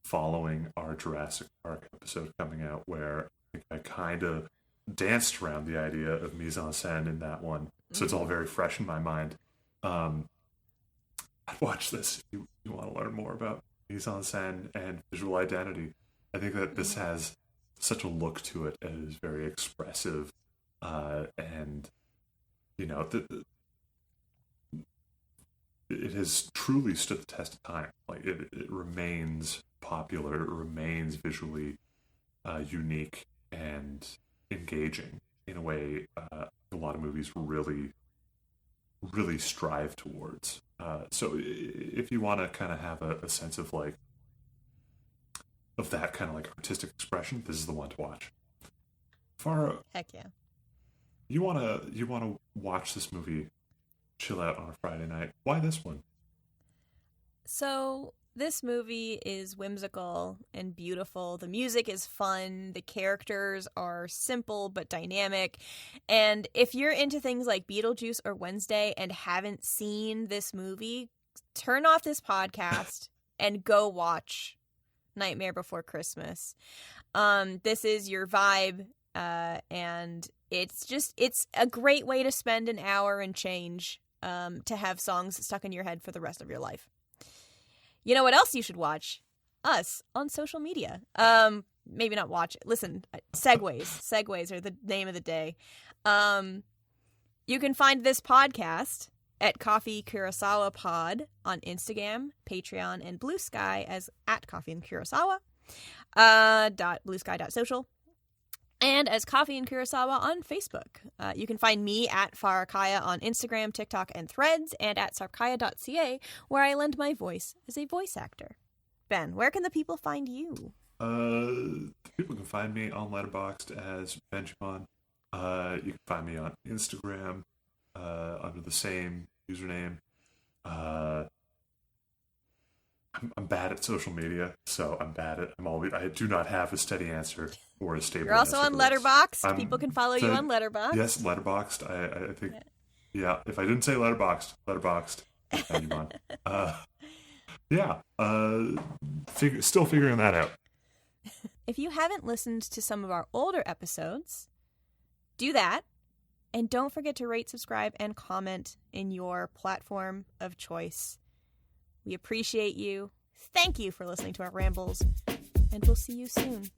following our Jurassic Park episode coming out, where I kind of danced around the idea of mise en scène in that one. So it's all very fresh in my mind. I'd watch this if you want to learn more about mise en scène and visual identity. I think that this has such a look to it and is very expressive, and you know, it has truly stood the test of time. Like it remains popular, it remains visually unique and engaging in a way a lot of movies really strive towards. So if you want to kind of have a sense of like of that kind of like artistic expression, this is the one to watch. Farrah, heck yeah, you wanna watch this movie, chill out on a Friday night. Why this one? So this movie is whimsical and beautiful. The music is fun. The characters are simple but dynamic. And if you're into things like Beetlejuice or Wednesday and haven't seen this movie, turn off this podcast and go watch Nightmare Before Christmas. This is your vibe, and it's a great way to spend an hour and change, to have songs stuck in your head for the rest of your life. You know what else you should watch? Us on social media. Maybe not watch it. Listen, segues are the name of the day. You can find this podcast at Coffee Kurosawa Pod on Instagram, Patreon, and Blue Sky as at Coffee and Kurosawa, .bluesky.social, and as Coffee and Kurosawa on Facebook. You can find me at Farrah Sarpkaya on Instagram, TikTok, and Threads, and at sarpkaya.ca, where I lend my voice as a voice actor. Ben, where can the people find you? People can find me on Letterboxd as Benjamin. You can find me on Instagram under the same username. I'm bad at social media, so I do not have a steady answer or a stable. You're also on Letterboxd. People can follow you on Letterboxd. Yes, Letterboxd. I think, yeah. If I didn't say Letterboxd, Benjamin. Yeah. Still figuring that out. If you haven't listened to some of our older episodes, do that. And don't forget to rate, subscribe, and comment in your platform of choice. We appreciate you. Thank you for listening to our rambles. And we'll see you soon.